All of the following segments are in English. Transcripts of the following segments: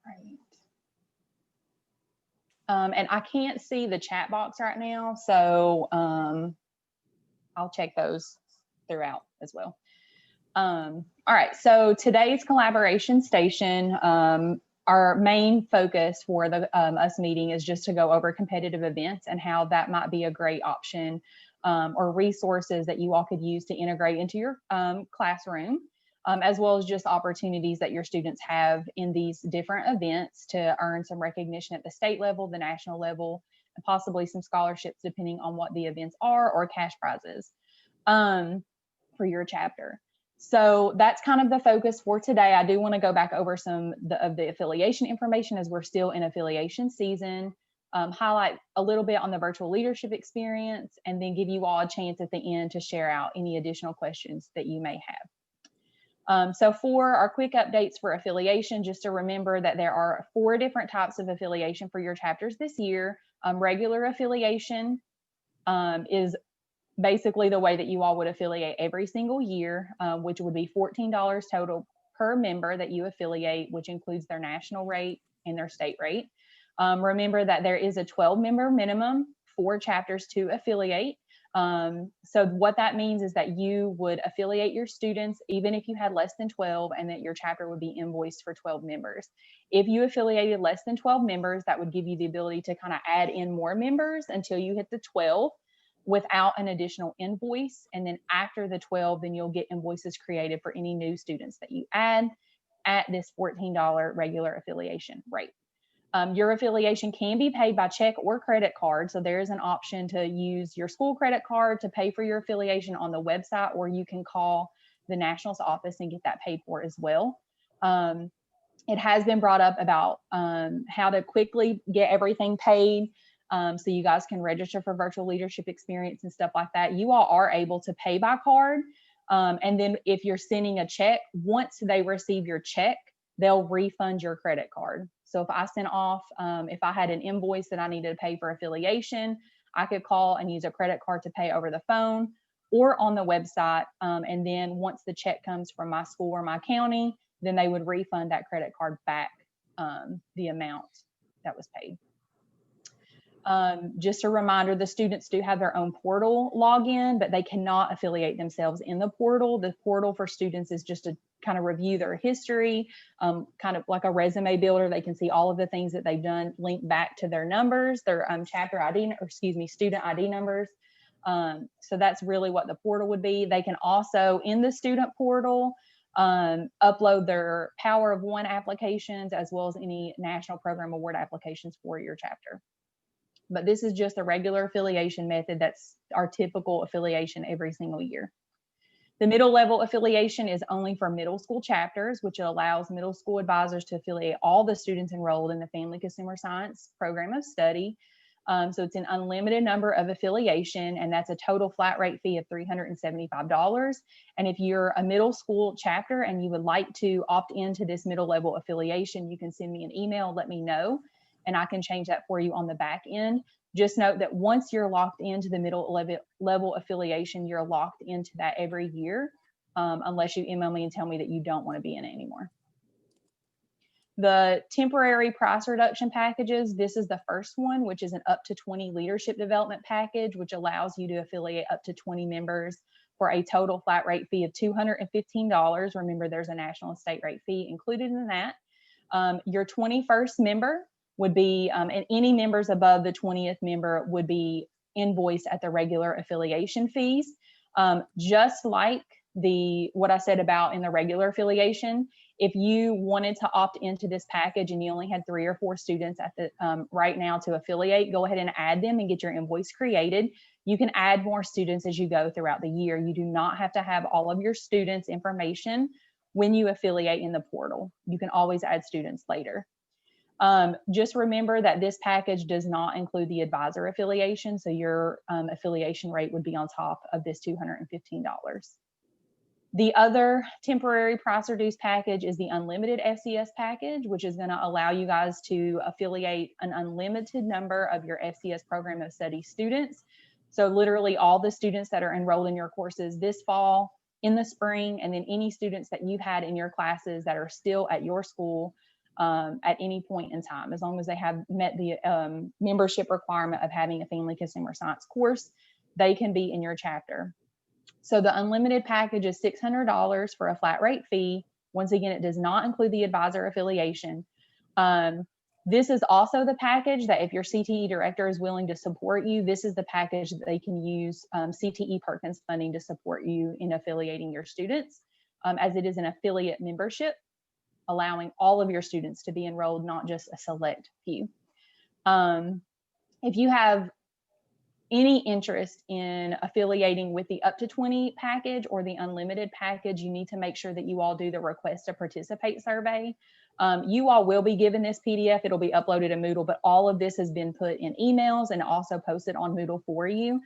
Right. And I can't see the chat box right now, so I'll check those throughout as well. All right, so today's collaboration station, our main focus for the us meeting is just to go over competitive events and how that might be a great option or resources that you all could use to integrate into your classroom, as well as just opportunities that your students have in these different events to earn some recognition at the state level, the national level, and possibly some scholarships depending on what the events are, or cash prizes for your chapter. So that's kind of the focus for today. I do want to go back over some of the affiliation information as we're still in affiliation season, highlight a little bit on the virtual leadership experience, and then give you all a chance at the end to share out any additional questions that you may have. So for our quick updates for affiliation, just to remember that there are 4 different types of affiliation for your chapters this year. Regular affiliation is basically the way that you all would affiliate every single year, which would be $14 total per member that you affiliate, which includes their national rate and their state rate. Remember that there is a 12-member minimum for chapters to affiliate. So what that means is that you would affiliate your students even if you had less than 12, and that your chapter would be invoiced for 12 members. If you affiliated less than 12 members, that would give you the ability to kind of add in more members until you hit the 12 without an additional invoice. And then after the 12, then you'll get invoices created for any new students that you add at this $14 regular affiliation rate. Your affiliation can be paid by check or credit card. So there is an option to use your school credit card to pay for your affiliation on the website, or you can call the Nationals office and get that paid for as well. It has been brought up about how to quickly get everything paid. So you guys can register for virtual leadership experience and stuff like that. You all are able to pay by card. And then if you're sending a check, once they receive your check, they'll refund your credit card. So if I sent off, if I had an invoice that I needed to pay for affiliation, I could call and use a credit card to pay over the phone or on the website. And then once the check comes from my school or my county, then they would refund that credit card back the amount that was paid. Just a reminder, the students do have their own portal login, but they cannot affiliate themselves in the portal. The portal for students is just to kind of review their history, kind of like a resume builder. They can see all of the things that they've done linked back to their numbers, their chapter ID, or excuse me, student ID numbers. So that's really what the portal would be. They can also, in the student portal, upload their Power of One applications, as well as any National Program Award applications for your chapter. But this is just a regular affiliation method. That's our typical affiliation every single year. The middle level affiliation is only for middle school chapters, which allows middle school advisors to affiliate all the students enrolled in the Family Consumer Science program of study. So it's an unlimited number of affiliation, and that's a total flat rate fee of $375. And if you're a middle school chapter and you would like to opt into this middle level affiliation, you can send me an email, let me know, and I can change that for you on the back end. Just note that once you're locked into the middle level affiliation, you're locked into that every year, unless you email me and tell me that you don't want to be in it anymore. The temporary price reduction packages, this is the first one, which is an up to 20 leadership development package, which allows you to affiliate up to 20 members for a total flat rate fee of $215. Remember, there's a national and state rate fee included in that. Your 21st member would be, and any members above the 20th member would be invoiced at the regular affiliation fees. Just like what I said about in the regular affiliation, if you wanted to opt into this package and you only had 3 or 4 students at the right now to affiliate, go ahead and add them and get your invoice created. You can add more students as you go throughout the year. You do not have to have all of your students' information when you affiliate in the portal. You can always add students later. Just remember that this package does not include the advisor affiliation, so your affiliation rate would be on top of this $215. The other temporary price reduced package is the unlimited FCS package, which is going to allow you guys to affiliate an unlimited number of your FCS program of study students. So literally all the students that are enrolled in your courses this fall, in the spring, and then any students that you've had in your classes that are still at your school at any point in time, as long as they have met the membership requirement of having a family consumer science course, they can be in your chapter. So the unlimited package is $600 for a flat rate fee. Once again, it does not include the advisor affiliation. This is also the package that if your CTE director is willing to support you, this is the package that they can use CTE Perkins funding to support you in affiliating your students, as it is an affiliate membership, allowing all of your students to be enrolled, not just a select few. If you have any interest in affiliating with the up to 20 package or the unlimited package, you need to make sure that you all do the request to participate survey. You all will be given this PDF. It'll be uploaded in Moodle, but all of this has been put in emails and also posted on Moodle for you.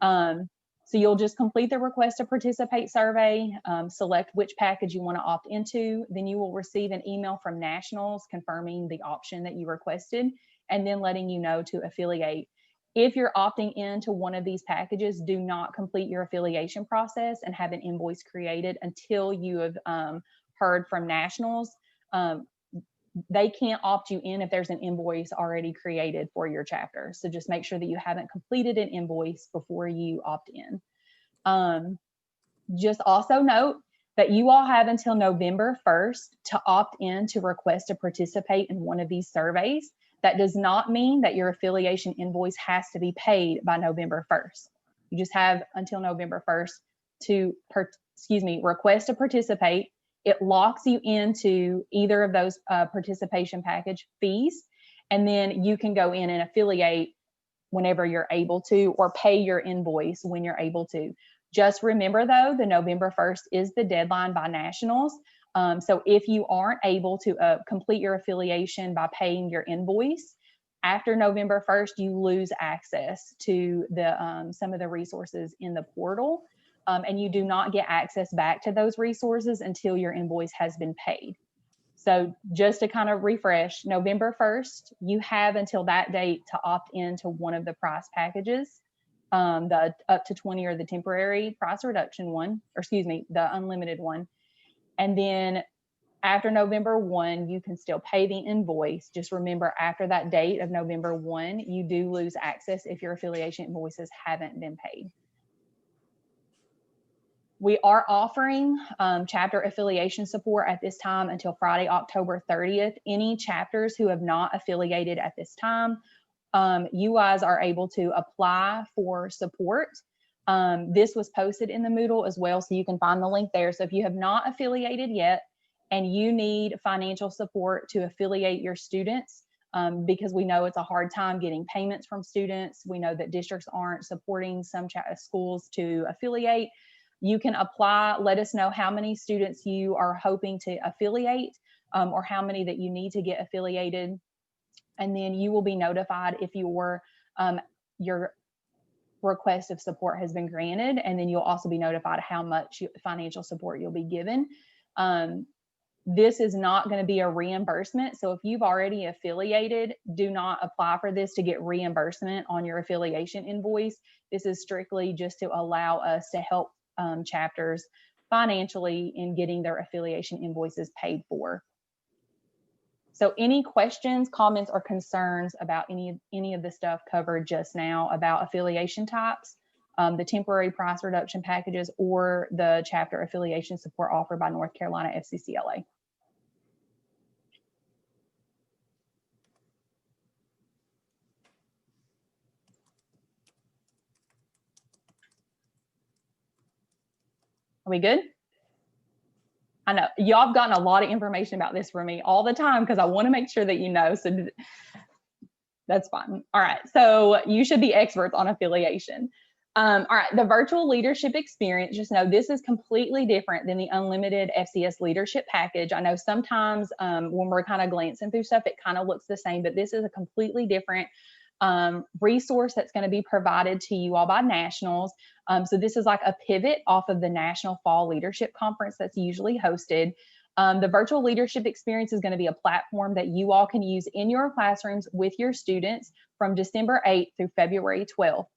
So you'll just complete the request to participate survey, select which package you want to opt into. Then you will receive an email from Nationals confirming the option that you requested and then letting you know to affiliate. If you're opting into one of these packages, do not complete your affiliation process and have an invoice created until you have heard from Nationals. They can't opt you in if there's an invoice already created for your chapter. So just make sure that you haven't completed an invoice before you opt in. Just also note that you all have until November 1st to opt in to request to participate in one of these surveys. That does not mean that your affiliation invoice has to be paid by November 1st. You just have until November 1st to, request to participate. It locks you into either of those participation package fees, and then you can go in and affiliate whenever you're able to, or pay your invoice when you're able to. Just remember though, the November 1st is the deadline by Nationals. So if you aren't able to complete your affiliation by paying your invoice, after November 1st, you lose access to the some of the resources in the portal, and you do not get access back to those resources until your invoice has been paid. So just to kind of refresh, November 1st, you have until that date to opt into one of the price packages, the up to 20 or the temporary price reduction one, or the unlimited one. And then after November 1, you can still pay the invoice. Just remember, after that date of November 1, you do lose access if your affiliation invoices haven't been paid. We are offering chapter affiliation support at this time until Friday, October 30th. Any chapters who have not affiliated at this time, you guys are able to apply for support. This was posted in the Moodle as well, so you can find the link there. So if you have not affiliated yet and you need financial support to affiliate your students, because we know it's a hard time getting payments from students, we know that districts aren't supporting some schools to affiliate, you can apply. Let us know how many students you are hoping to affiliate, or how many that you need to get affiliated. And then you will be notified if your request of support has been granted, and then you'll also be notified how much financial support you'll be given. This is not going to be a reimbursement. So if you've already affiliated, do not apply for this to get reimbursement on your affiliation invoice. This is strictly just to allow us to help chapters financially in getting their affiliation invoices paid for. So any questions, comments, or concerns about any of the stuff covered just now about affiliation types, the temporary price reduction packages, or the chapter affiliation support offered by North Carolina FCCLA? Are we good? I know y'all have gotten a lot of information about this from me all the time because I want to make sure that you know. So that's fine. All right. So you should be experts on affiliation. All right. The virtual leadership experience, just know this is completely different than the unlimited FCS leadership package. I know sometimes when we're kind of glancing through stuff, it kind of looks the same, but this is a completely different resource that's going to be provided to you all by Nationals. So this is like a pivot off of the National Fall Leadership Conference that's usually hosted. The virtual leadership experience is going to be a platform that you all can use in your classrooms with your students from December 8th through February 12th.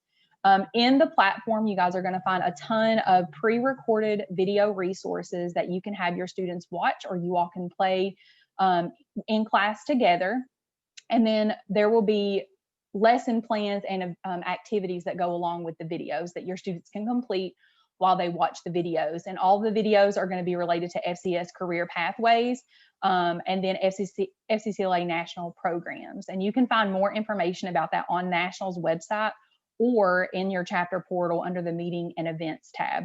In the platform, you guys are going to find a ton of pre-recorded video resources that you can have your students watch, or you all can play in class together. And then there will be lesson plans and activities that go along with the videos that your students can complete while they watch the videos. And all the videos are going to be related to FCS career pathways, and then FCCLA national programs. And you can find more information about that on National's website or in your chapter portal under the meeting and events tab.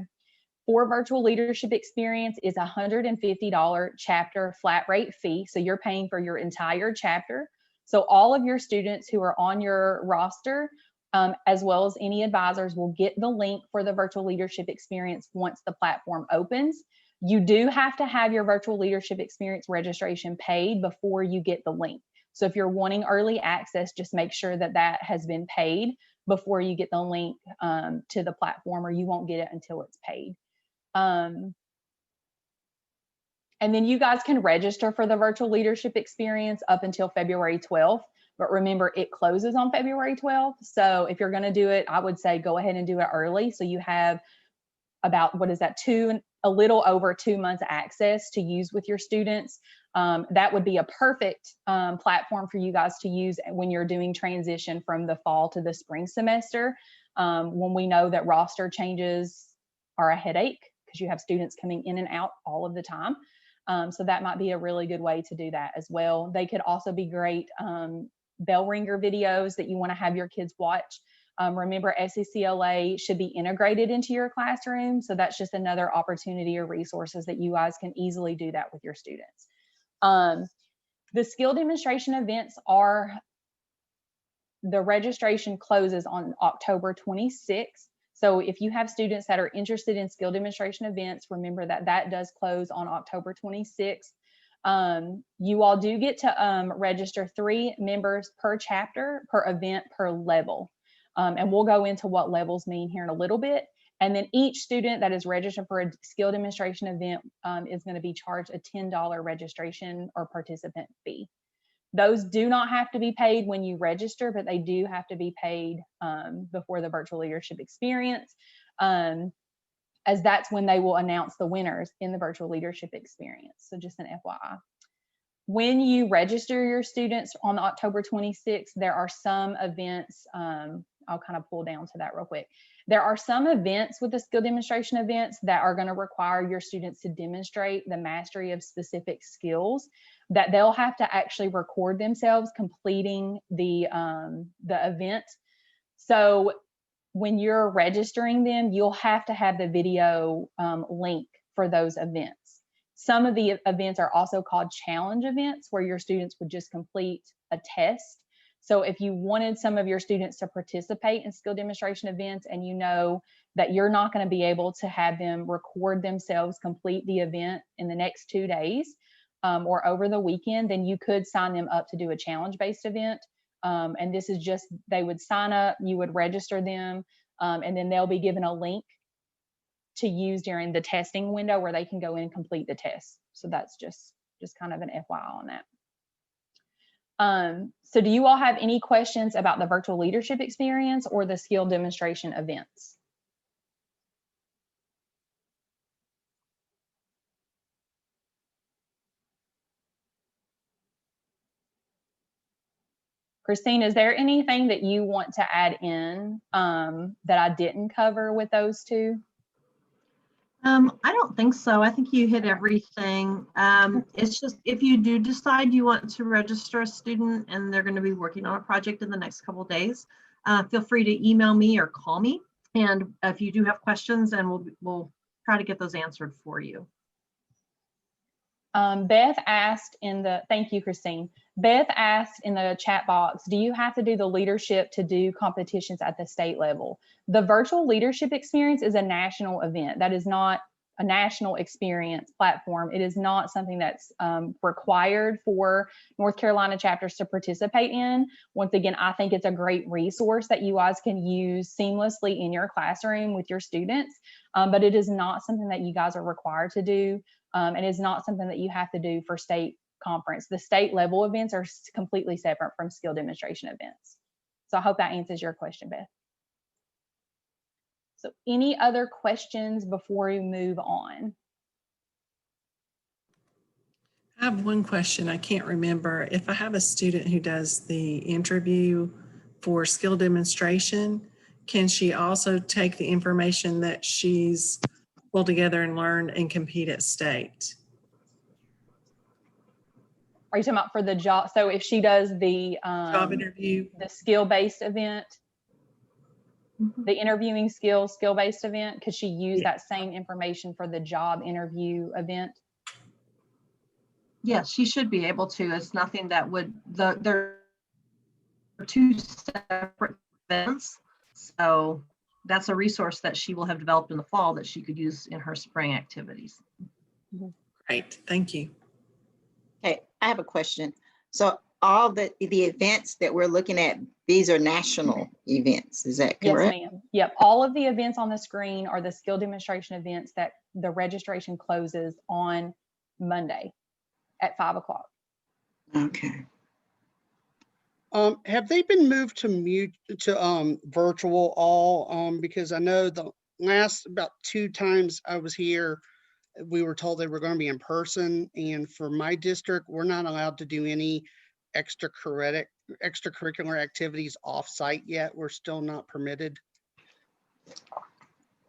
For virtual leadership experience is a $150 chapter flat rate fee. So you're paying for your entire chapter. So all of your students who are on your roster, as well as any advisors, will get the link for the virtual leadership experience once the platform opens. You do have to have your virtual leadership experience registration paid before you get the link. So if you're wanting early access, just make sure that that has been paid before you get the link to the platform, or you won't get it until it's paid. And then you guys can register for the virtual leadership experience up until February 12th. But remember, it closes on February 12th. So if you're going to do it, I would say go ahead and do it early. So you have about, what is that, a little over 2 months access to use with your students. That would be a perfect platform for you guys to use when you're doing transition from the fall to the spring semester, when we know that roster changes are a headache because you have students coming in and out all of the time. So that might be a really good way to do that as well. They could also be great bell ringer videos that you want to have your kids watch. Remember, FCCLA should be integrated into your classroom. So that's just another opportunity or resources that you guys can easily do that with your students. The skill demonstration events the registration closes on October 26th. So if you have students that are interested in skill demonstration events, remember that that does close on October 26th. You all do get to register 3 members per chapter, per event, per level. And we'll go into what levels mean here in a little bit. And then each student that is registered for a skill demonstration event is going to be charged a $10 registration or participant fee. Those do not have to be paid when you register, but they do have to be paid before the virtual leadership experience, as that's when they will announce the winners in the virtual leadership experience. So just an FYI. When you register your students on October 26th, there are some events, I'll kind of pull down to that real quick. There are some events with the skill demonstration events that are going to require your students to demonstrate the mastery of specific skills that they'll have to actually record themselves completing the event. So when you're registering them, you'll have to have the video link for those events. Some of the events are also called challenge events, where your students would just complete a test. So if you wanted some of your students to participate in skill demonstration events and you know that you're not going to be able to have them record themselves complete the event in the next 2 days or over the weekend, then you could sign them up to do a challenge-based event. And this is just, they would sign up, you would register them, and then they'll be given a link to use during the testing window where they can go in and complete the test. So that's just kind of an FYI on that. So do you all have any questions about the virtual leadership experience or the skill demonstration events? Christine, is there anything that you want to add in that I didn't cover with those two? I don't think so. I think you hit everything. It's just, if you do decide you want to register a student and they're going to be working on a project in the next couple of days, feel free to email me or call me. And if you do have questions, and we'll try to get those answered for you. Beth asked thank you, Christine. Beth asked in the chat box, do you have to do the leadership to do competitions at the state level? The virtual leadership experience is a national event. That is not a national experience platform. It is not something that's required for North Carolina chapters to participate in. Once again, I think it's a great resource that you guys can use seamlessly in your classroom with your students, but it is not something that you guys are required to do. And it's not something that you have to do for state conference. The state level events are completely separate from skill demonstration events. So I hope that answers your question, Beth. So any other questions before we move on? have one question. I can't remember. If I have a student who does the interview for skill demonstration, can she also take the information that she's pulled together and learned and compete at state? Are you talking about for the job? So if she does the Job interview? the skill-based event, Mhm. the interviewing skill-based event, could she use that same information for the job interview event? Yes, she should be able to. It's nothing that would, they're two separate events. So that's a resource that she will have developed in the fall that she could use in her spring activities. Great, thank you. Okay, I have a question. So all the events that we're looking at, these are national events, is that Yes, correct? ma'am. Yep. All of the events on the screen are the skill demonstration events that the registration closes on Monday at 5 o'clock. Okay. Have they been moved to virtual all? Because I know the last about 2 times I was here, we were told they were going to be in person. And for my district, we're not allowed to do any extracurricular activities off-site yet. We're still not permitted.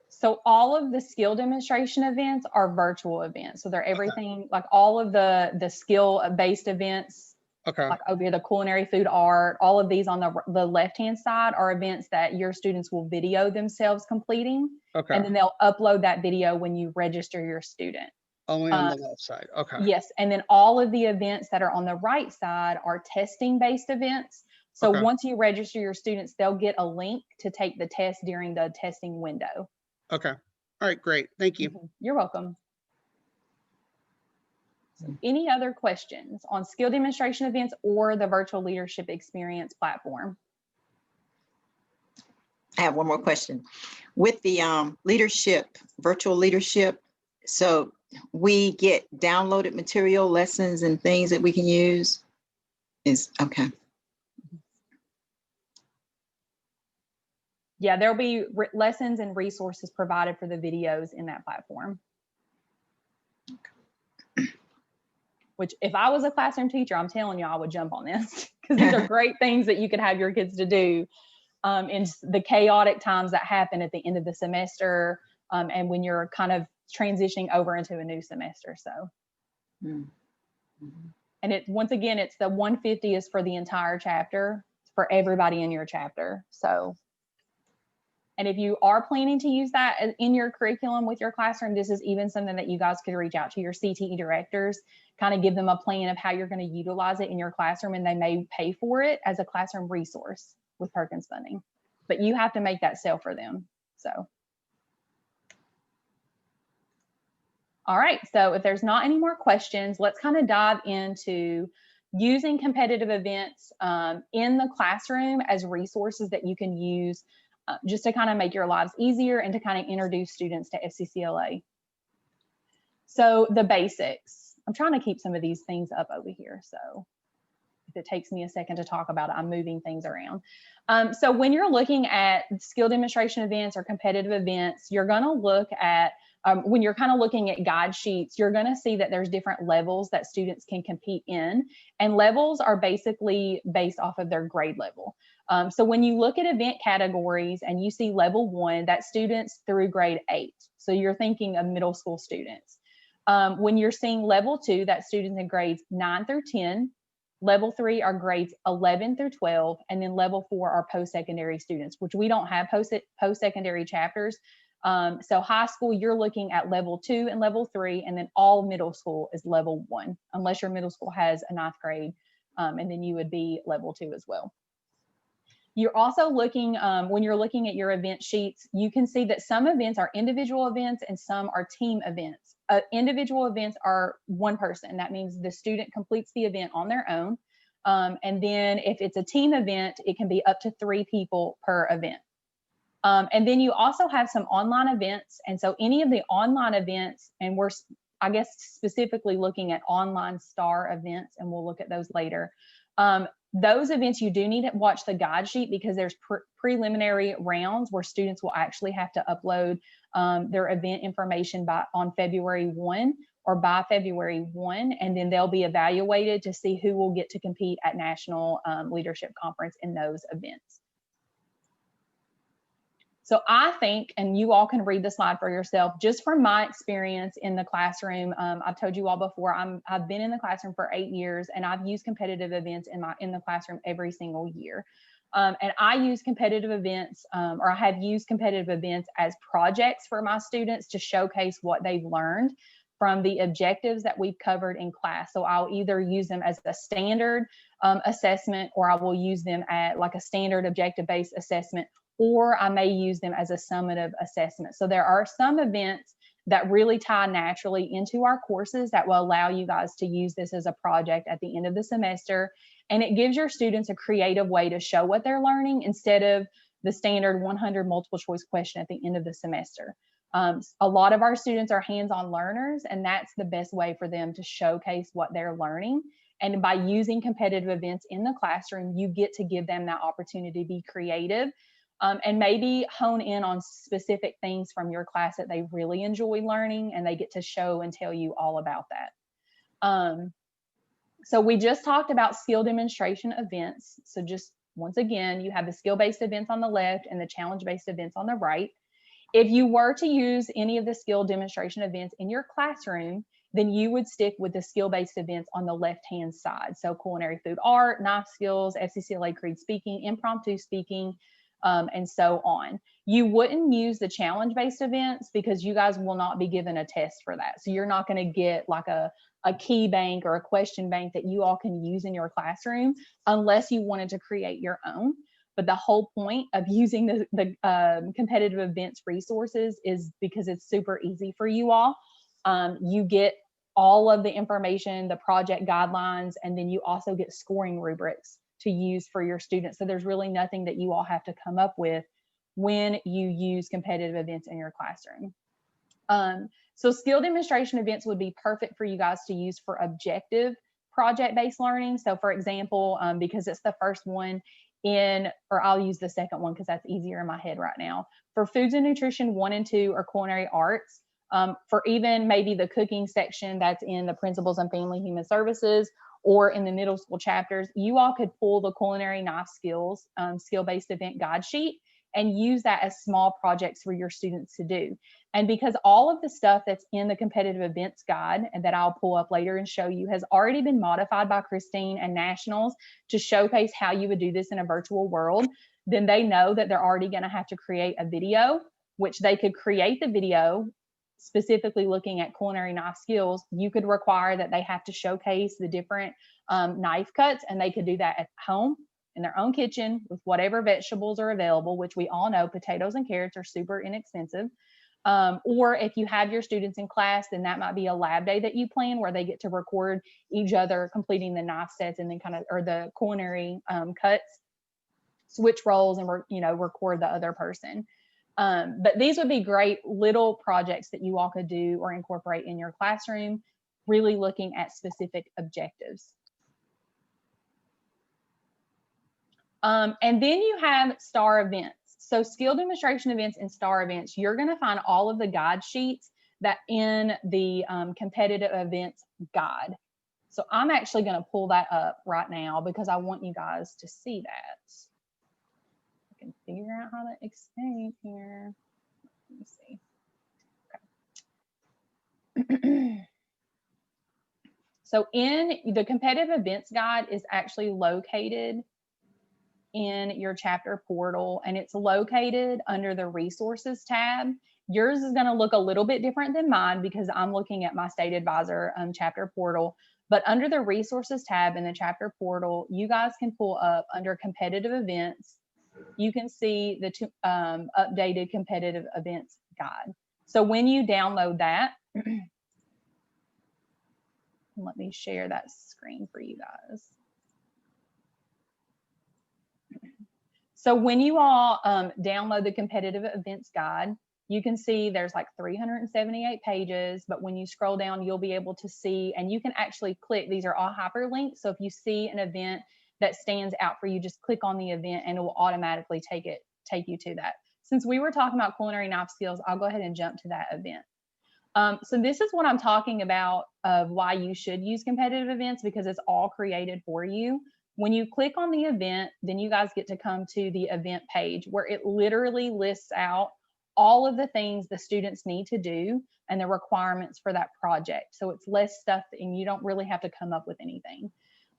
So all of the skill demonstration events are virtual events. So they're everything like all of the skill-based events, Okay. like over here, the culinary food art, all of these on the left-hand side are events that your students will video themselves completing. Okay. And then they'll upload that video when you register your student. Only on the left side. Okay. Yes. And then all of the events that are on the right side are testing-based events. So Okay. once you register your students, they'll get a link to take the test during the testing window. Okay. All right, great. Thank you. You're welcome. So any other questions on skill demonstration events or the virtual leadership experience platform? I have one more question. With the virtual leadership, so we get downloaded material, lessons and things that we can use? Okay. Yeah, there'll be lessons and resources provided for the videos in that platform. Which if I was a classroom teacher, I'm telling you, I would jump on this because these are great things that you could have your kids to do in the chaotic times that happen at the end of the semester and when you're kind of transitioning over into a new semester. So, and once again, it's the 150 is for the entire chapter, for everybody in your chapter. So, and if you are planning to use that in your curriculum with your classroom, this is even something that you guys could reach out to your CTE directors, kind of give them a plan of how you're going to utilize it in your classroom, and they may pay for it as a classroom resource with Perkins funding. But you have to make that sale for them. So, all right. So if there's not any more questions, let's kind of dive into using competitive events in the classroom as resources that you can use just to kind of make your lives easier and to kind of introduce students to FCCLA. So the basics. I'm trying to keep some of these things up over here. So if it takes me a second to talk about it, I'm moving things around. So when you're looking at skill demonstration events or competitive events, you're going to look at, when you're kind of looking at guide sheets, you're going to see that there's different levels that students can compete in. And levels are basically based off of their grade level. So when you look at event categories and you see level 1, that's students through grade 8. So you're thinking of middle school students. When you're seeing level 2, that's students in grades 9 through 10. Level 3 are grades 11 through 12. And then level 4 are post-secondary students, which we don't have post-secondary chapters. So high school, you're looking at level 2 and level 3, and then all middle school is level 1, unless your middle school has a 9th grade, and then you would be level 2 as well. You're also looking, when you're looking at your event sheets, you can see that some events are individual events and some are team events. Individual events are one person. That means the student completes the event on their own. And then if it's a team event, it can be up to 3 people per event. And then you also have some online events. And so any of the online events, and we're, I guess, specifically looking at online STAR events, and we'll look at those later. Those events, you do need to watch the guide sheet because there's preliminary rounds where students will actually have to upload their event information on February 1, or by February 1, and then they'll be evaluated to see who will get to compete at National Leadership Conference in those events. So I think, and you all can read the slide for yourself, just from my experience in the classroom, I've told you all before, I've been in the classroom for 8 years, and I've used competitive events in the classroom every single year. And I use competitive events, or I have used competitive events as projects for my students to showcase what they've learned from the objectives that we've covered in class. So I'll either use them as a standard assessment, or I will use them at like a standard objective-based assessment, or I may use them as a summative assessment. So there are some events that really tie naturally into our courses that will allow you guys to use this as a project at the end of the semester. And it gives your students a creative way to show what they're learning instead of the standard 100 multiple choice question at the end of the semester. A lot of our students are hands-on learners, and that's the best way for them to showcase what they're learning. And by using competitive events in the classroom, you get to give them that opportunity to be creative and maybe hone in on specific things from your class that they really enjoy learning, and they get to show and tell you all about that. So we just talked about skill demonstration events. So just once again, you have the skill-based events on the left and the challenge-based events on the right. If you were to use any of the skill demonstration events in your classroom, then you would stick with the skill-based events on the left-hand side. So culinary food art, knife skills, FCCLA Creed speaking, impromptu speaking, and so on. You wouldn't use the challenge-based events because you guys will not be given a test for that. So you're not going to get like a key bank or a question bank that you all can use in your classroom unless you wanted to create your own. But the whole point of using the competitive events resources is because it's super easy for you all. You get all of the information, the project guidelines, and then you also get scoring rubrics to use for your students. So there's really nothing that you all have to come up with when you use competitive events in your classroom. So skill demonstration events would be perfect for you guys to use for objective project-based learning. So for example, because it's the first one or I'll use the second one because that's easier in my head right now. For foods and nutrition 1 and 2 or culinary arts, for even maybe the cooking section that's in the principles and family human services or in the middle school chapters, you all could pull the culinary knife skills skill-based event guide sheet and use that as small projects for your students to do. And because all of the stuff that's in the competitive events guide and that I'll pull up later and show you has already been modified by Christine and Nationals to showcase how you would do this in a virtual world, then they know that they're already going to have to create a video, which they could create the video specifically looking at culinary knife skills. You could require that they have to showcase the different knife cuts, and they could do that at home in their own kitchen with whatever vegetables are available, which we all know potatoes and carrots are super inexpensive. Or if you have your students in class, then that might be a lab day that you plan where they get to record each other completing the knife sets and then or the culinary cuts, switch roles, and record the other person. But these would be great little projects that you all could do or incorporate in your classroom, really looking at specific objectives. And then you have STAR events. So skill demonstration events and STAR events, you're going to find all of the guide sheets that in the competitive events guide. So I'm actually going to pull that up right now because I want you guys to see that. I can figure out how to expand here. Let me see. Okay. So in the competitive events guide is actually located in your chapter portal, and it's located under the resources tab. Yours is going to look a little bit different than mine because I'm looking at my state advisor chapter portal. But under the resources tab in the chapter portal, you guys can pull up under competitive events. You can see the updated competitive events guide. So when you download that, let me share that screen for you guys. So when you all download the competitive events guide, you can see there's like 378 pages, but when you scroll down, you'll be able to see, and you can actually click, these are all hyperlinks. So if you see an event that stands out for you, just click on the event and it will automatically take you to that. Since we were talking about culinary knife skills, I'll go ahead and jump to that event. So this is what I'm talking about of why you should use competitive events, because it's all created for you. When you click on the event, then you guys get to come to the event page where it literally lists out all of the things the students need to do and the requirements for that project. So it's less stuff and you don't really have to come up with anything.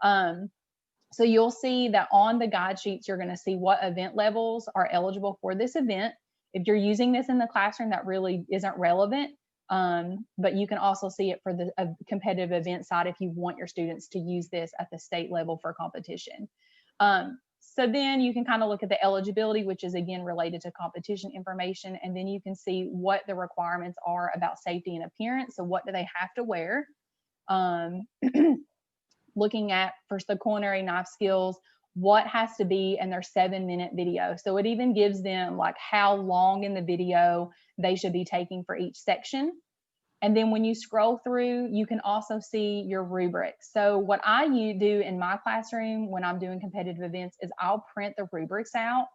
So you'll see that on the guide sheets, you're going to see what event levels are eligible for this event. If you're using this in the classroom, that really isn't relevant. But you can also see it for the competitive event side if you want your students to use this at the state level for competition. So then you can kind of look at the eligibility, which is again related to competition information. And then you can see what the requirements are about safety and appearance. So what do they have to wear? Looking at first the culinary knife skills, what has to be in their 7-minute video. So it even gives them like how long in the video they should be taking for each section. And then when you scroll through, you can also see your rubrics. So what I do in my classroom when I'm doing competitive events is I'll print the rubrics out,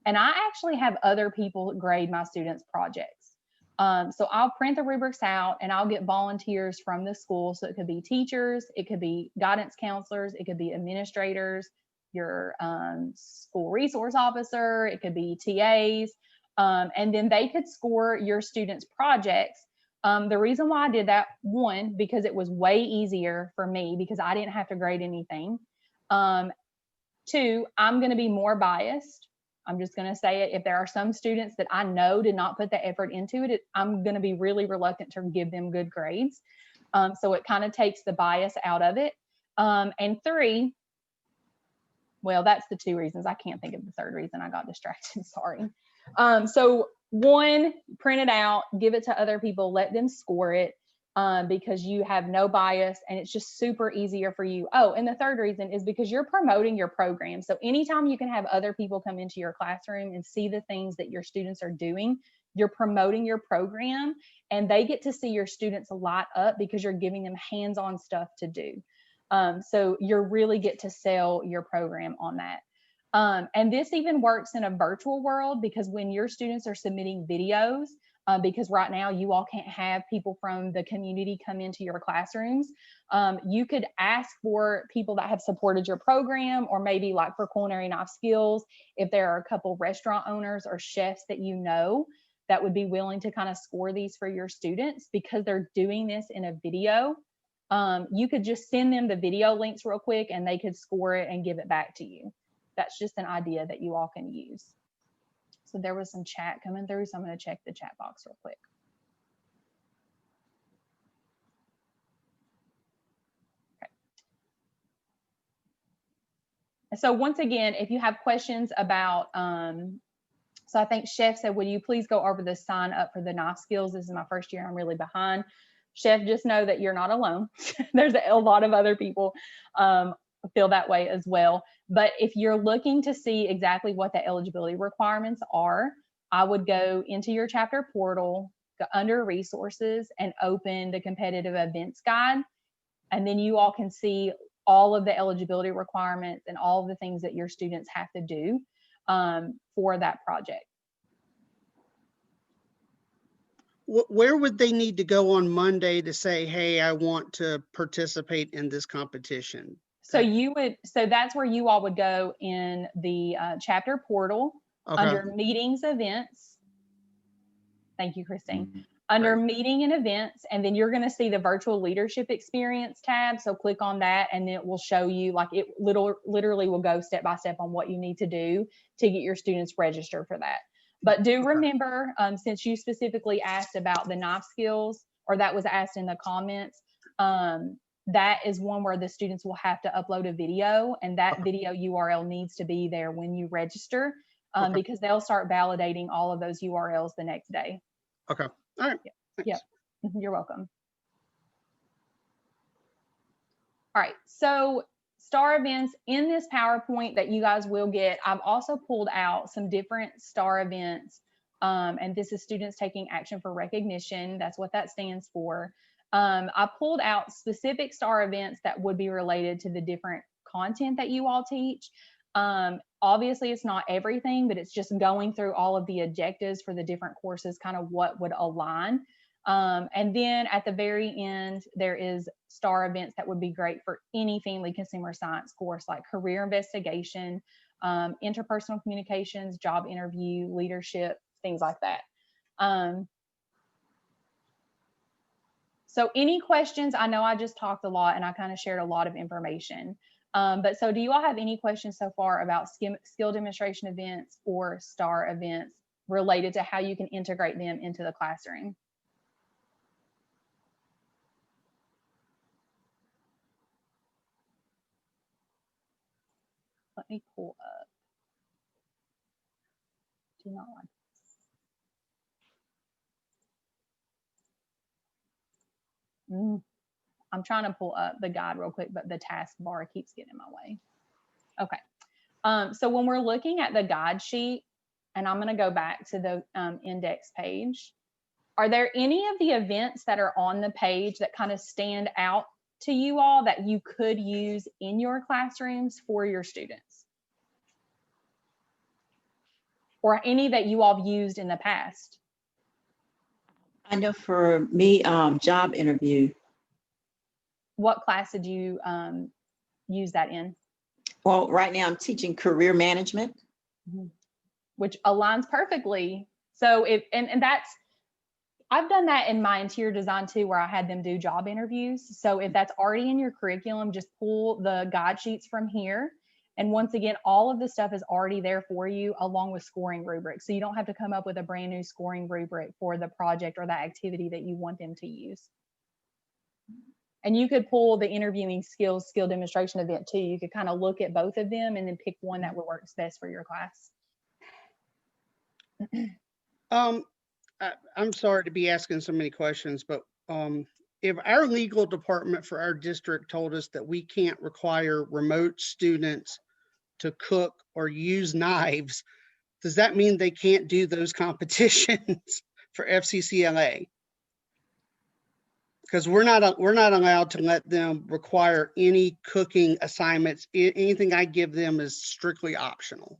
and I actually have other people grade my students' projects. So I'll print the rubrics out and I'll get volunteers from the school. So it could be teachers, it could be guidance counselors, it could be administrators, your school resource officer, it could be TAs, and then they could score your students' projects. The reason why I did that, one, because it was way easier for me because I didn't have to grade anything. Two, I'm going to be more biased. I'm just going to say it. If there are some students that I know did not put the effort into it, I'm going to be really reluctant to give them good grades. So it kind of takes the bias out of it. And three, well, that's the two reasons. I can't think of the third reason. I got distracted. Sorry. So one, print it out, give it to other people, let them score it, because you have no bias and it's just super easier for you. Oh, and the third reason is because you're promoting your program. So anytime you can have other people come into your classroom and see the things that your students are doing, you're promoting your program, and they get to see your students light up because you're giving them hands-on stuff to do. So you really get to sell your program on that. And this even works in a virtual world, because when your students are submitting videos, because right now you all can't have people from the community come into your classrooms, you could ask for people that have supported your program, or maybe like for culinary knife skills, if there are a couple restaurant owners or chefs that you know that would be willing to kind of score these for your students because they're doing this in a video. You could just send them the video links real quick and they could score it and give it back to you. That's just an idea that you all can use. So there was some chat coming through, so I'm going to check the chat box real quick. Okay. So once again, if you have questions about, so I think Chef said, would you please go over the sign up for the knife skills? This is my first year, I'm really behind. Chef, just know that you're not alone. There's a lot of other people feel that way as well. But if you're looking to see exactly what the eligibility requirements are, I would go into your chapter portal, go under resources, and open the competitive events guide. And then you all can see all of the eligibility requirements and all of the things that your students have to do for that project. Where would they need to go on Monday to say, hey, I want to participate in this competition? So so that's where you all would go in the chapter portal, Okay. under meetings, events. Thank you, Christine. Under meeting and events, and then you're going to see the virtual leadership experience tab. So click on that and then it will show you, like, it literally will go step by step on what you need to do to get your students registered for that. But do remember, since you specifically asked about the knife skills, or that was asked in the comments, that is one where the students will have to upload a video, and that video URL needs to be there when you register, because they'll start validating all of those URLs the next day. Okay. All right. Yep. You're welcome. All right. So STAR events in this PowerPoint that you guys will get, I've also pulled out some different STAR events. And this is students taking action for recognition. That's what that stands for. I pulled out specific STAR events that would be related to the different content that you all teach. Obviously, it's not everything, but it's just going through all of the objectives for the different courses, kind of what would align. And then at the very end, there is STAR events that would be great for any family consumer science course, like career investigation, interpersonal communications, job interview, leadership, things like that. So any questions? I know I just talked a lot and I kind of shared a lot of information. But so do you all have any questions so far about skill demonstration events or STAR events related to how you can integrate them into the classroom? Let me pull up. Do not like this. I'm trying to pull up the guide real quick, but the taskbar keeps getting in my way. Okay. So when we're looking at the guide sheet, and I'm going to go back to the index page, are there any of the events that are on the page that kind of stand out to you all that you could use in your classrooms for your students? Or any that you all have used in the past? I know for me, job interview. What class did you use that in? Well, right now I'm teaching career management. Which aligns perfectly. So and that's, I've done that in my interior design too, where I had them do job interviews. So if that's already in your curriculum, just pull the guide sheets from here. And once again, all of the stuff is already there for you, along with scoring rubrics. So you don't have to come up with a brand new scoring rubric for the project or that activity that you want them to use. And you could pull the interviewing skills, skill demonstration event too. You could kind of look at both of them and then pick one that works best for your class. I'm sorry to be asking so many questions, but if our legal department for our district told us that we can't require remote students to cook or use knives, does that mean they can't do those competitions for FCCLA? Because we're not allowed to let them require any cooking assignments. Anything I give them is strictly optional.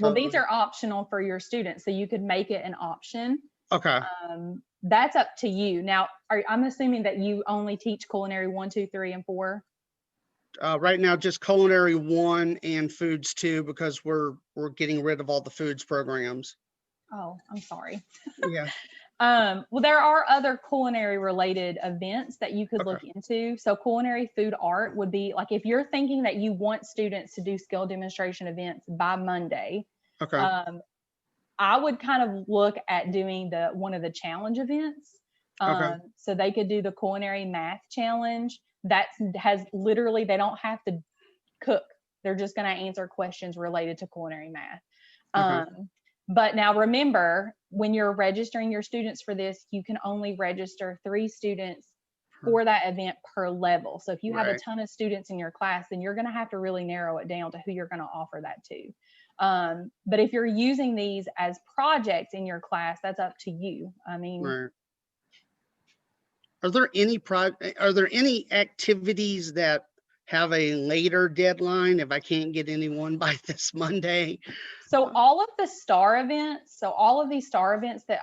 Well, these are optional for your students, so you could make it an option. Okay. That's up to you. Now, I'm assuming that you only teach culinary 1, 2, 3, and 4. Right now, just culinary 1 and foods 2, because we're getting rid of all the foods programs. Oh, I'm sorry. Yeah. Well, there are other culinary related events that you could look into. So culinary food art would be like, if you're thinking that you want students to do skill demonstration events by Monday, I would kind of look at doing one of the challenge events. So they could do the culinary math challenge. That has literally, they don't have to cook. They're just going to answer questions related to culinary math. But now remember, when you're registering your students for this, you can only register 3 students for that event per level. So if you have a ton of students in your class, then you're going to have to really narrow it down to who you're going to offer that to. But if you're using these as projects in your class, that's up to you. I mean, are there any activities that have a later deadline if I can't get anyone by this Monday? So all of the STAR events, all of these STAR events that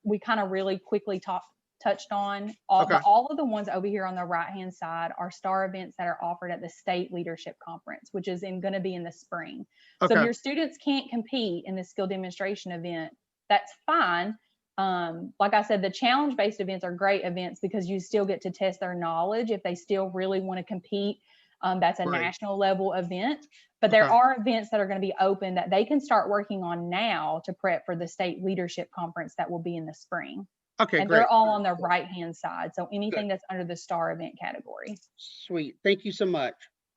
we kind of really quickly touched on, all of the ones over here on the right-hand side are STAR events that are offered at the State Leadership Conference, which is going to be in the spring. So if your students can't compete in the skill demonstration event, that's fine. Like I said, the challenge-based events are great events because you still get to test their knowledge if they still really want to compete. That's a national level event, but there are events that are going to be open that they can start working on now to prep for the State Leadership Conference that will be in the spring. And they're all on the right-hand side. So anything that's under the STAR event category. Sweet. Thank you so much.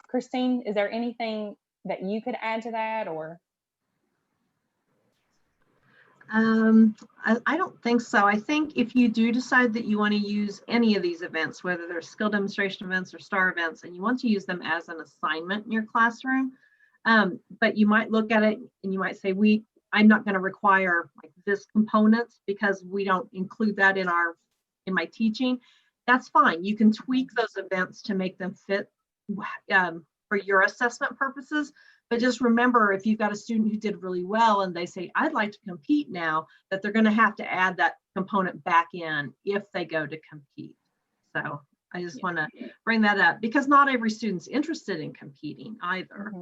Christine, is there anything that you could add to that, or? I don't think so. I think if you do decide that you want to use any of these events, whether they're skill demonstration events or STAR events, and you want to use them as an assignment in your classroom, but you might look at it and you might say, I'm not going to require like this components because we don't include that in my teaching. That's fine. You can tweak those events to make them fit for your assessment purposes, But just remember, if you've got a student who did really well and they say, I'd like to compete now, that they're going to have to add that component back in if they go to compete. So I just want to bring that up, because not every student's interested in competing either.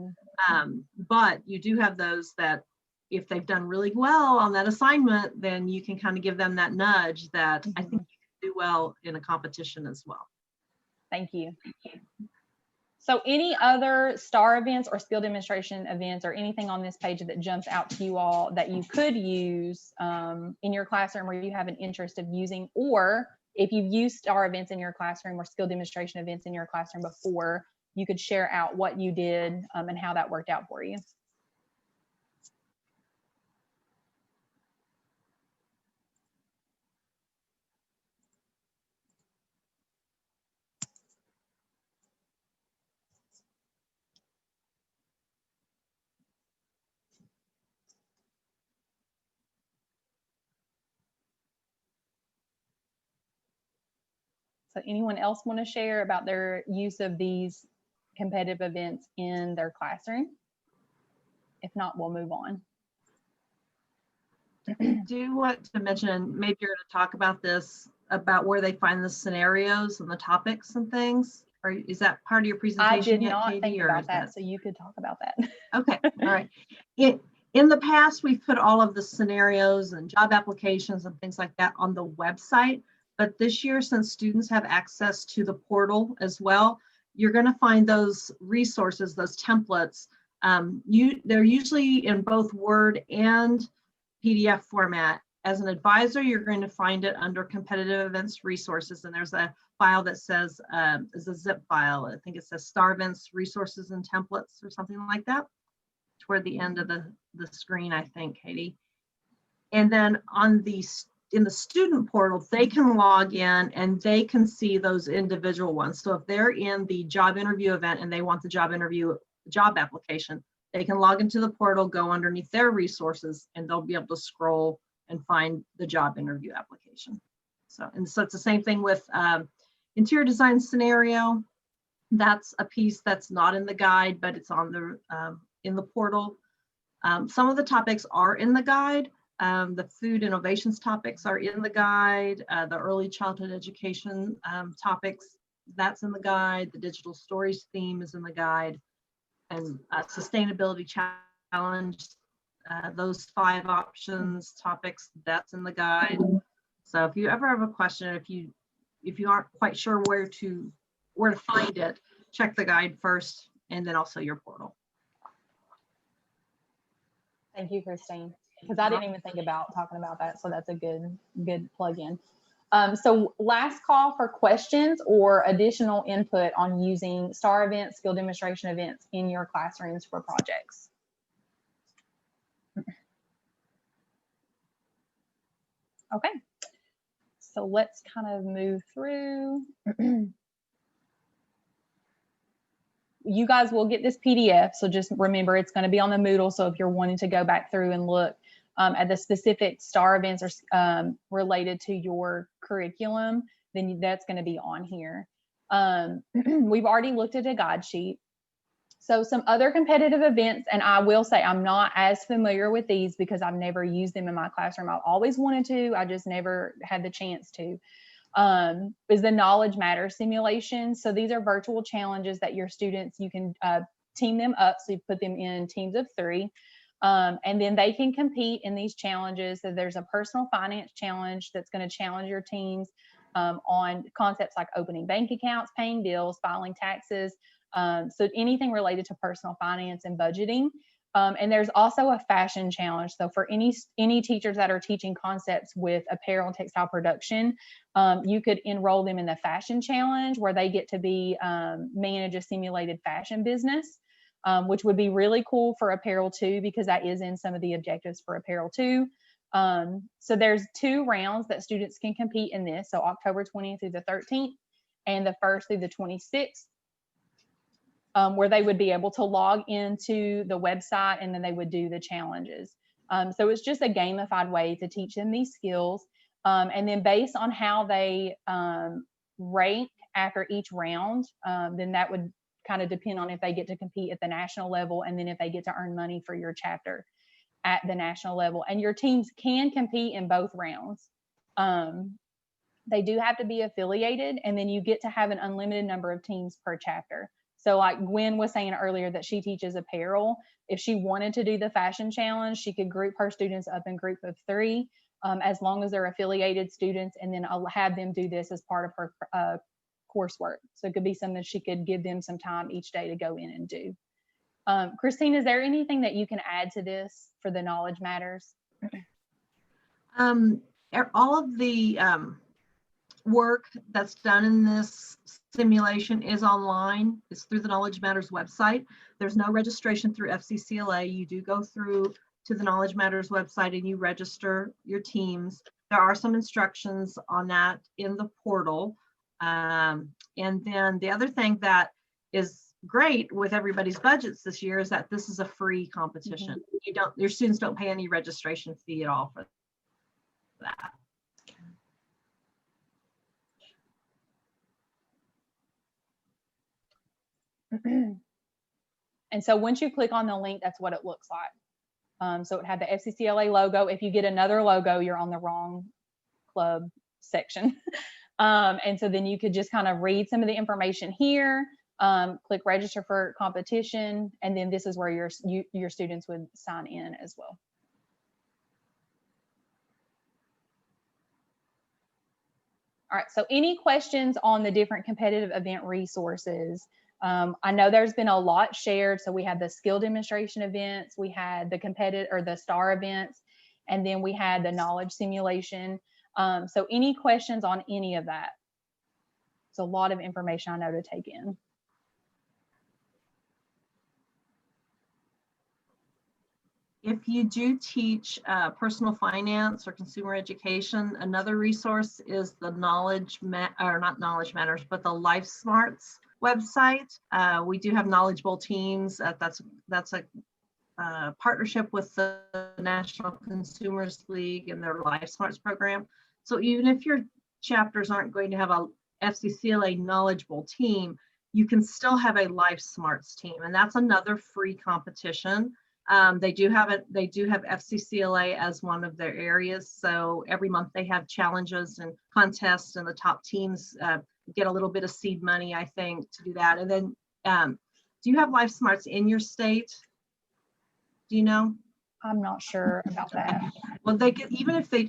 But you do have those that, if they've done really well on that assignment, then you can kind of give them that nudge that I think you can do well in a competition as well. Thank you. So any other STAR events or skill demonstration events or anything on this page that jumps out to you all that you could use in your classroom, where you have an interest of using, or if you've used STAR events in your classroom or skill demonstration events in your classroom before, you could share out what you did and how that worked out for you. So anyone else want to share about their use of these competitive events in their classroom? If not, we'll move on. I do want to mention, maybe you're going to talk about this, about where they find the scenarios and the topics and things. Or is that part of your presentation? I did yet, not Katie, think or about is that, so you could talk about that. Okay, all right. In the past, we've put all of the scenarios and job applications and things like that on the website. But this year, since students have access to the portal as well, you're going to find those resources, those templates. They're usually in both Word and PDF format. As an advisor, you're going to find it under competitive events resources, and there's a file that says is a zip file. I think it says STAR events resources and templates or something like that, toward the end of the screen, I think, Katie. And then in the student portal, they can log in and they can see those individual ones. So if they're in the job interview event and they want the job application, they can log into the portal, go underneath their resources, and they'll be able to scroll and find the job interview application. So it's the same thing with interior design scenario. That's a piece that's not in the guide, but it's on the in the portal. Some of the topics are in the guide. The food innovations topics are in the guide. The early childhood education topics, that's in the guide. The digital stories theme is in the guide. And sustainability challenge, those 5 options topics, that's in the guide. So if you ever have a question, if you aren't quite sure where to find it, check the guide first, and then also your portal. Thank you, Christine, because I didn't even think about talking about that. So that's a good plug-in. So last call for questions or additional input on using STAR events, skill demonstration events in your classrooms for projects. Okay, so let's kind of move through. You guys will get this PDF, so just remember it's going to be on the Moodle. So if you're wanting to go back through and look at the specific STAR events or related to your curriculum, then that's going to be on here. We've already looked at a guide sheet. So some other competitive events, and I will say I'm not as familiar with these because I've never used them in my classroom. I've always wanted to, I just never had the chance to. Is the Knowledge Matters simulation. So these are virtual challenges that your students, you can team them up. So you put them in teams of 3. And then they can compete in these challenges. So there's a personal finance challenge that's going to challenge your teams on concepts like opening bank accounts, paying bills, filing taxes. So anything related to personal finance and budgeting. And there's also a fashion challenge. So for any teachers that are teaching concepts with apparel and textile production, you could enroll them in the fashion challenge where they get to be manage a simulated fashion business, which would be really cool for apparel too, because that is in some of the objectives for apparel too. So there's 2 rounds that students can compete in this. So October 20th through the 13th and the 1st through the 26th. Where they would be able to log into the website and then they would do the challenges. So it's just a gamified way to teach them these skills. And then based on how they rank after each round, then that would kind of depend on if they get to compete at the national level, and then if they get to earn money for your chapter at the national level. And your teams can compete in both rounds. They do have to be affiliated, and then you get to have an unlimited number of teams per chapter. So like Gwen was saying earlier that she teaches apparel. If she wanted to do the fashion challenge, she could group her students up in group of 3, as long as they're affiliated students, and then I'll have them do this as part of her coursework. So it could be something that she could give them some time each day to go in and do. Christine, is there anything that you can add to this for the Knowledge Matters? All of the work that's done in this simulation is online. It's through the Knowledge Matters website. There's no registration through FCCLA. You do go through to the Knowledge Matters website and you register your teams. There are some instructions on that in the portal. And then the other thing that is great with everybody's budgets this year is that this is a free competition. Your students don't pay any registration fee at all for that. And so once you click on the link, that's what it looks like. So it had the FCCLA logo. If you get another logo, you're on the wrong club section. And so then you could just kind of read some of the information here, click register for competition, and then this is where your students would sign in as well. All right, so any questions on the different competitive event resources? I know there's been a lot shared. So we had the skill demonstration events, we had the competitive or the STAR events, and then we had the knowledge simulation. So any questions on any of that? It's a lot of information I know to take in. If you do teach personal finance or consumer education, another resource is the not Knowledge Matters, but the Life Smarts website. We do have knowledgeable teams. That's a partnership with the National Consumers League and their Life Smarts program. So even if your chapters aren't going to have a FCCLA knowledgeable team, you can still have a Life Smarts team, and that's another free competition. They do have FCCLA as one of their areas. So every month they have challenges and contests, and the top teams get a little bit of seed money, I think, to do that. And then, do you have Life Smarts in your state? Do you know? I'm not sure about that. Well, they get,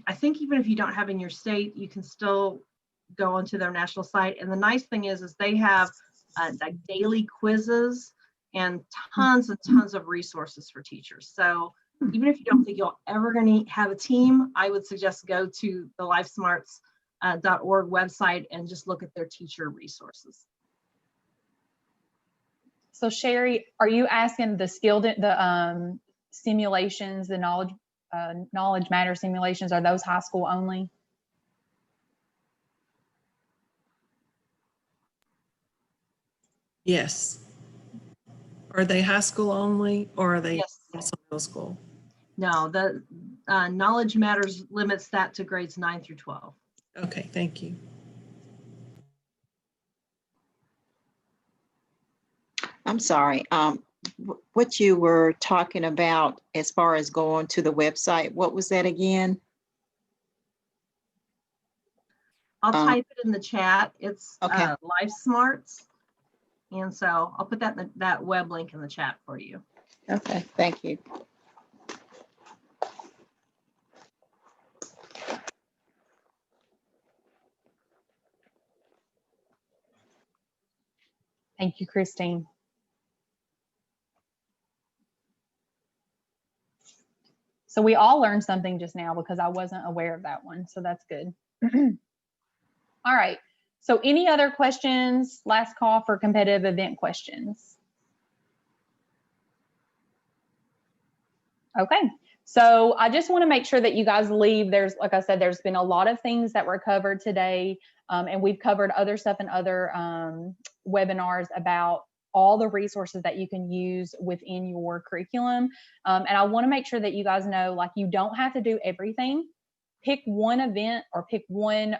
I think even if you don't have in your state, you can still go onto their national site. And the nice thing is they have like daily quizzes and tons and tons of resources for teachers. So even if you don't think you're ever going to have a team, I would suggest go to the lifesmarts.org website and just look at their teacher resources. So Sherry, are you asking the simulations, the knowledge matter simulations, are those high school only? Yes. Are they high school only, or are they Yes. also middle school? No, the Knowledge Matters limits that to grades 9 through 12. Okay, thank you. I'm sorry. What you were talking about as far as going to the website, what was that again? I'll type it in the chat. It's Okay. Life Smarts. And so I'll put that web link in the chat for you. Okay, thank you. Thank you, Christine. So we all learned something just now because I wasn't aware of that one. So that's good. All right. So any other questions? Last call for competitive event questions. Okay. So I just want to make sure that you guys leave. There's, like I said, there's been a lot of things that were covered today. And we've covered other stuff in other webinars about all the resources that you can use within your curriculum. And I want to make sure that you guys know, like, you don't have to do everything. pick one event or pick one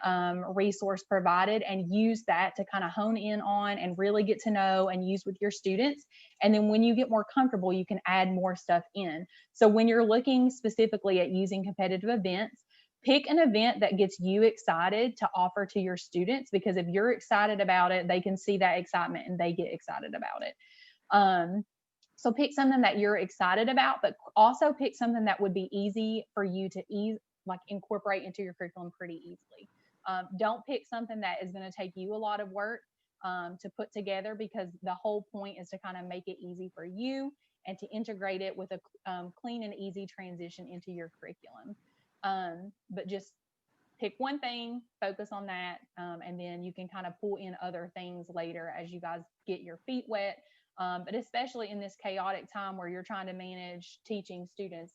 resource provided and use that to kind of hone in on and really get to know and use with your students. And then when you get more comfortable, you can add more stuff in. So when you're looking specifically at using competitive events, pick an event that gets you excited to offer to your students, because if you're excited about it, they can see that excitement and they get excited about it. So pick something that you're excited about, but also pick something that would be easy for you to incorporate into your curriculum pretty easily. Don't pick something that is going to take you a lot of work to put together, because the whole point is to kind of make it easy for you and to integrate it with a clean and easy transition into your curriculum. But just pick one thing, focus on that, and then you can kind of pull in other things later as you guys get your feet wet. But especially in this chaotic time where you're trying to manage teaching students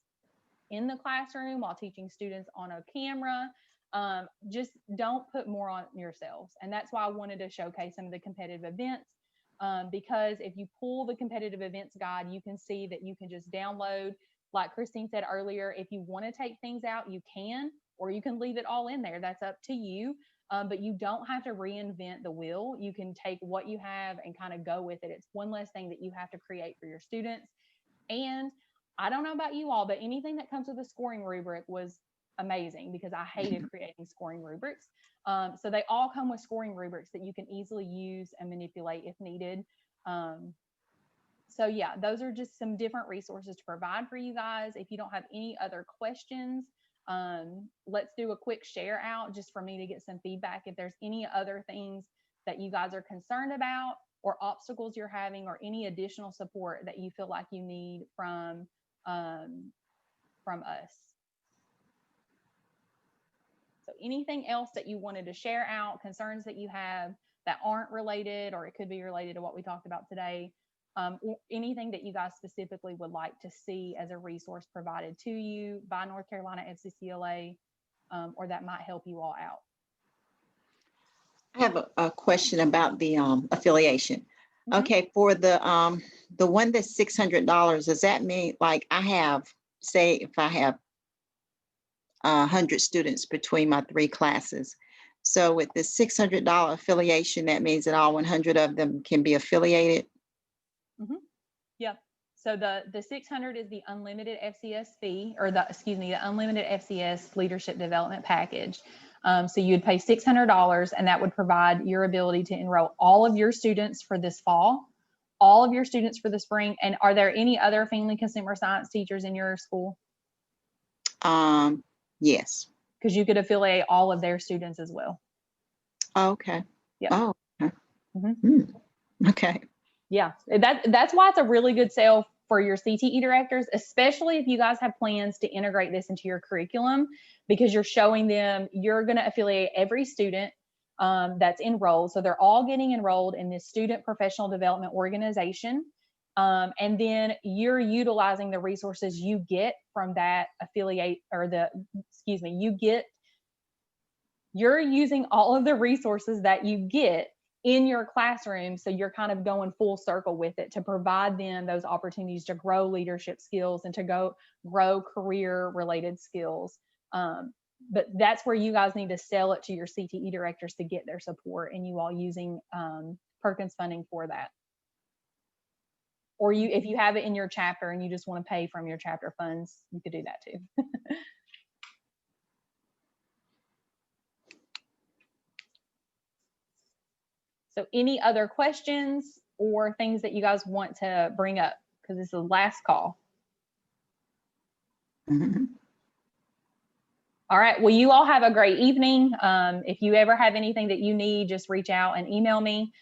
in the classroom while teaching students on a camera, just don't put more on yourselves. And that's why I wanted to showcase some of the competitive events, because if you pull the competitive events guide, you can see that you can just download, like Christine said earlier, if you want to take things out, you can, or you can leave it all in there. That's up to you. But you don't have to reinvent the wheel. You can take what you have and kind of go with it. It's one less thing that you have to create for your students. And I don't know about you all, but anything that comes with a scoring rubric was amazing, because I hated creating scoring rubrics. So they all come with scoring rubrics that you can easily use and manipulate if needed. So yeah, those are just some different resources to provide for you guys. If you don't have any other questions, let's do a quick share out just for me to get some feedback. If there's any other things that you guys are concerned about, or obstacles you're having, or any additional support that you feel like you need from us. So anything else that you wanted to share out, concerns that you have that aren't related, or it could be related to what we talked about today, or anything that you guys specifically would like to see as a resource provided to you by North Carolina FCCLA, or that might help you all out. I have a question about the affiliation. Mhm. Okay, for the one that's $600, does that mean, like, I have, say, if I have 100 students between my 3 classes, so with the $600 affiliation, that means that all 100 of them can be affiliated? Yeah. So the 600 is the unlimited FCS fee, or the unlimited FCS leadership development package. So you'd pay $600, and that would provide your ability to enroll all of your students for this fall, all of your students for the spring. And are there any other family consumer science teachers in your school? Yes. Because you could affiliate all of their students as well. Oh, okay. Yeah. Oh, okay. Mhm. Okay. Yeah, that's why it's a really good sale for your CTE directors, especially if you guys have plans to integrate this into your curriculum, because you're showing them you're going to affiliate every student that's enrolled. So they're all getting enrolled in this student professional development organization. And then you're utilizing the resources you get from that affiliate, or you're using all of the resources that you get in your classroom. So you're kind of going full circle with it to provide them those opportunities to grow leadership skills and to grow career related skills. But that's where you guys need to sell it to your CTE directors to get their support, and you all using Perkins funding for that. Or if you have it in your chapter and you just want to pay from your chapter funds, you could do that too. So any other questions or things that you guys want to bring up? Because this is the last call. All right. Well, you all have a great evening. If you ever have anything that you need, just reach out and email me.